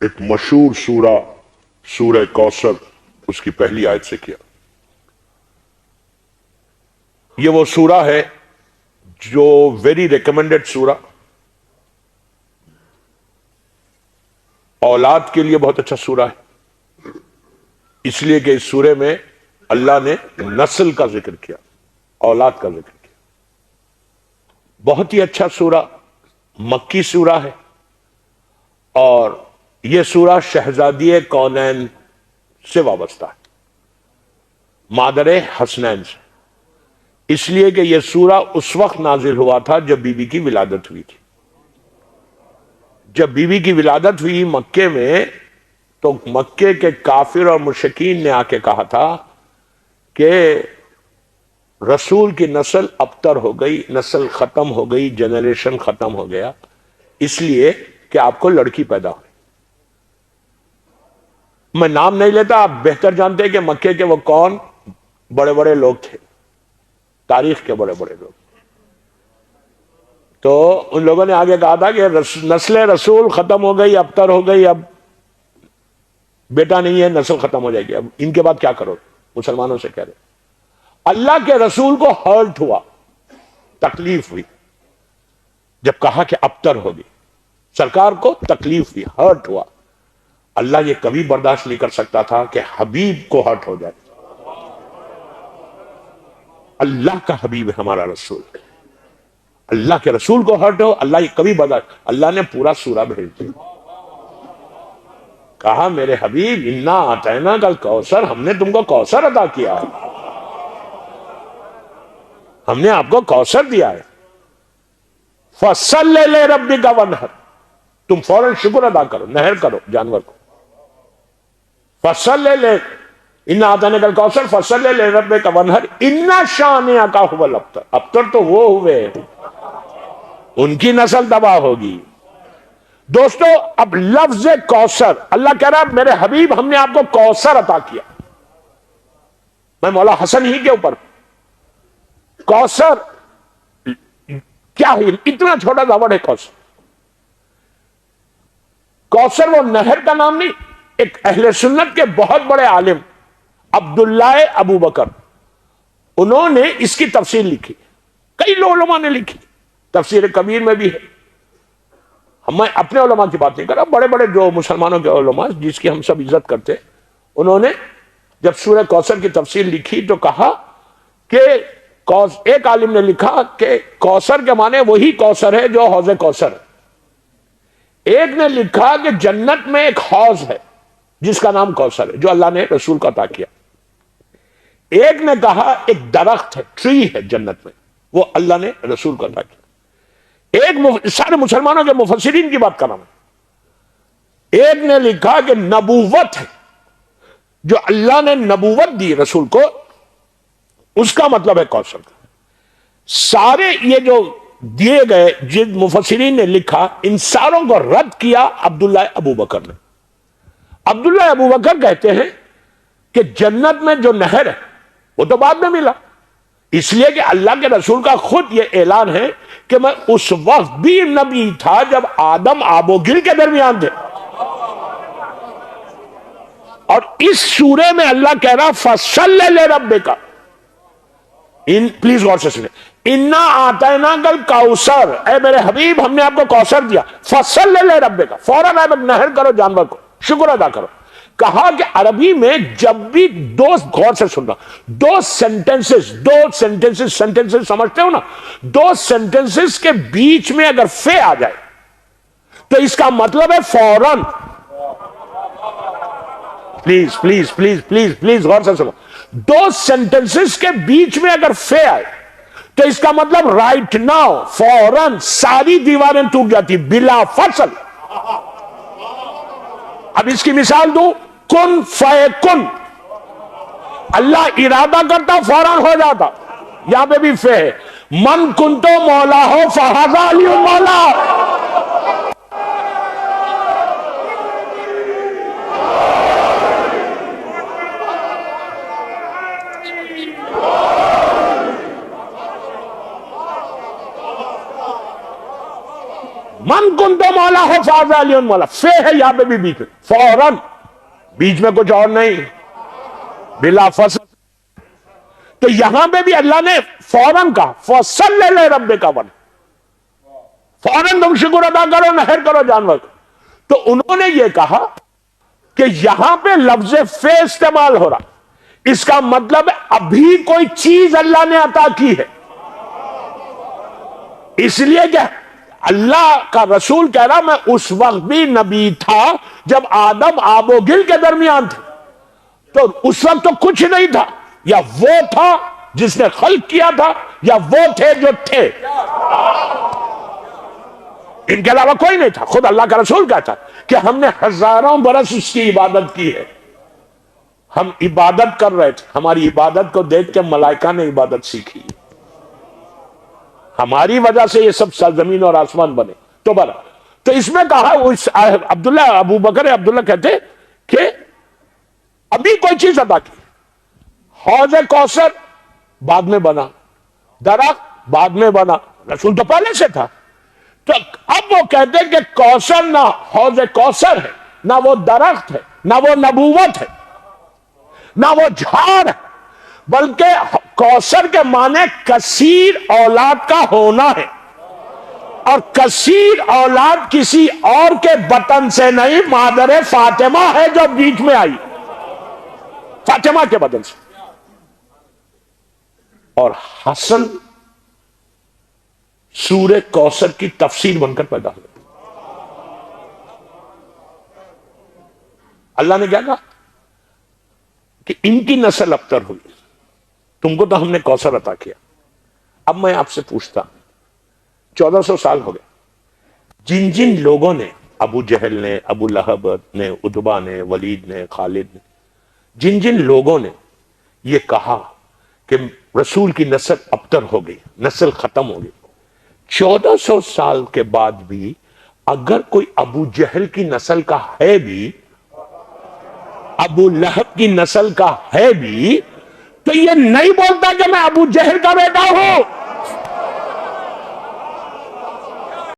ایک مشہور سورہ سورہ کوثر اس کی پہلی آیت سے کیا. یہ وہ سورہ ہے جو ویری ریکمینڈڈ سورہ، اولاد کے لیے بہت اچھا سورہ ہے، اس لیے کہ اس سورے میں اللہ نے نسل کا ذکر کیا، اولاد کا ذکر کیا. بہت ہی اچھا سورہ، مکی سورہ ہے، اور یہ سورہ شہزادی کونین سے وابستہ ہے، مادر حسنین سے، اس لیے کہ یہ سورہ اس وقت نازل ہوا تھا جب بی بی کی ولادت ہوئی تھی. جب بی بی کی ولادت ہوئی مکے میں، تو مکے کے کافر اور مشرکین نے آ کے کہا تھا کہ رسول کی نسل ابتر ہو گئی، نسل ختم ہو گئی، جنریشن ختم ہو گیا، اس لیے کہ آپ کو لڑکی پیدا ہوئی. میں نام نہیں لیتا، آپ بہتر جانتے ہیں کہ مکے کے وہ کون بڑے بڑے لوگ تھے، تاریخ کے بڑے بڑے لوگ. تو ان لوگوں نے آگے کہا تھا کہ نسل رسول ختم ہو گئی، ابتر ہو گئی، اب بیٹا نہیں ہے، نسل ختم ہو جائے گی، اب ان کے بعد کیا کرو؟ مسلمانوں سے کہہ رہے اللہ کے رسول کو ہرٹ ہوا، تکلیف ہوئی جب کہا کہ ابتر ہوگی، سرکار کو تکلیف ہوئی، ہرٹ ہوا. اللہ یہ کبھی برداشت نہیں کر سکتا تھا کہ حبیب کو ہرٹ ہو جائے. اللہ کا حبیب ہے ہمارا رسول، اللہ کے رسول کو ہرٹ ہو، اللہ یہ کبھی برداشت. اللہ نے پورا سورہ بھیج دیا، کہا میرے حبیب انا اعطیناک الکوثر، ہم نے تم کو کوثر عطا کیا ہے، ہم نے آپ کو کوثر دیا ہے. فصل لربک وانحر، تم فوراً شکر ادا کرو، نہر کرو جانور کو. فصل انا اعطیناک الکوثر فصل لربک وانحر ان شانئک ھو الابتر. ابتر تو وہ ہوئے، ان کی نسل تباہ ہوگی. دوستو اب لفظ کوثر، اللہ کہہ رہا میرے حبیب ہم نے آپ کو کوثر عطا کیا. میں مولا حسن ہی کے اوپر، کوثر کیا ہے؟ اتنا چھوٹا سا ورڈ ہے کوثر. کوثر وہ نہر کا نام نہیں. ایک اہل سنت کے بہت بڑے عالم عبداللہ ابو بکر، انہوں نے اس کی تفسیر لکھی، کئی علماء نے لکھی، تفسیر کبیر میں بھی ہے. میں اپنے علماء کی بات نہیں کر رہا، بڑے بڑے جو مسلمانوں کے علماء جس کی ہم سب عزت کرتے، انہوں نے جب سورہ کوثر کی تفسیر لکھی تو کہا کہ ایک عالم نے لکھا کہ کوثر کے معنی وہی کوثر ہے جو حوض کوثر ہے. ایک نے لکھا کہ جنت میں ایک حوض ہے جس کا نام کوثر ہے، جو اللہ نے رسول کو عطا کیا. ایک نے کہا ایک درخت ہے، ٹری ہے جنت میں، وہ اللہ نے رسول کو عطا کیا. ایک سارے مسلمانوں کے مفسرین کی بات کر رہا ہوں. ایک نے لکھا کہ نبوت ہے، جو اللہ نے نبوت دی رسول کو، اس کا مطلب ہے کوثر کا. سارے یہ جو دیے گئے جن مفسرین نے لکھا، ان ساروں کو رد کیا عبداللہ ابو بکر نے. عبداللہ ابو بکر کہتے ہیں کہ جنت میں جو نہر ہے وہ تو بعد میں ملا، اس لیے کہ اللہ کے رسول کا خود یہ اعلان ہے کہ میں اس وقت بھی نبی تھا جب آدم آب و گل کے درمیان تھے. اور اس سورے میں اللہ کہہ رہا فصل لربک، پلیز غور سے سنیں، انا اعطیناک الکوثر، اے میرے حبیب ہم نے آپ کو کوثر دیا. فصل لربک، فوراً آپ نہر کرو جانور کو، شکر ادا کرو. کہا کہ عربی میں جب بھی دو، غور سے سننا، دو سینٹنسز سمجھتے ہو نا، دو سینٹنسز کے بیچ میں اگر فے آ جائے تو اس کا مطلب ہے فوراً. Please please please please please غور سے سنو. دو سینٹنسز کے بیچ میں اگر فے آئے تو اس کا مطلب رائٹ ناؤ، فوراً ساری دیواریں ٹوٹ جاتی بلا فصل. اب اس کی مثال دوں، کن فیکن، اللہ ارادہ کرتا فوراً ہو جاتا. یہاں پہ بھی فے ہے، من کنتو مولا ہو فہذا علی مولا. من کنتو مولا والا ہو فاز علی والا، فے ہے یہاں پہ بھی بیچ میں، فوراً، بیچ میں کچھ اور نہیں، بلا فصل. تو یہاں پہ بھی اللہ نے فوراً کہا فَصَلِّ لِرَبِّكَ وَانْحَرْ، فوراً تم شکر ادا کرو، نحر کرو جانور کو. تو انہوں نے یہ کہا کہ یہاں پہ لفظ فے استعمال ہو رہا، اس کا مطلب ابھی کوئی چیز اللہ نے عطا کی ہے. اس لیے کہ اللہ کا رسول کہہ رہا میں اس وقت بھی نبی تھا جب آدم آب و گل کے درمیان تھے، تو اس وقت تو کچھ نہیں تھا، یا وہ تھا جس نے خلق کیا تھا، یا وہ تھے جو تھے، ان کے علاوہ کوئی نہیں تھا. خود اللہ کا رسول کہتا کہ ہم نے ہزاروں برس اس کی عبادت کی ہے، ہم عبادت کر رہے تھے، ہماری عبادت کو دیکھ کے ملائکہ نے عبادت سیکھی، ہماری وجہ سے یہ سب زمین اور آسمان بنے. تو اس میں کہا عبداللہ ابو بکر عبداللہ کہتے کہ ابھی کوئی چیز عطا کی، حوض کوثر بعد میں بنا، درخت بعد میں بنا، رسول تو پہلے سے تھا. تو اب وہ کہتے ہیں کہ کوثر نہ حوض کوثر ہے، نہ وہ درخت ہے، نہ وہ نبوت ہے، نہ وہ جھاڑ ہے، بلکہ کوثر کے معنی کثیر اولاد کا ہونا ہے، اور کثیر اولاد کسی اور کے بطن سے نہیں، مادر فاطمہ ہے جو بیچ میں آئی، فاطمہ کے بدن سے. اور حسن سورہ کوثر کی تفسیر بن کر پیدا ہوئے. اللہ نے کیا کہا کہ ان کی نسل ابتر ہوئی، تم کو تو ہم نے کوثر عطا کیا. اب میں آپ سے پوچھتا ہوں، 1400 سال ہو گئے، جن جن لوگوں نے، ابو جہل نے، ابو لہب نے، عتبہ نے، ولید نے، خالد نے، جن جن لوگوں نے یہ کہا کہ رسول کی نسل ابتر ہو گئی، نسل ختم ہو گئی، 1400 سال کے بعد بھی اگر کوئی ابو جہل کی نسل کا ہے بھی، ابو لہب کی نسل کا ہے بھی، تو یہ نہیں بولتا کہ میں ابو جہل کا بیٹا ہوں.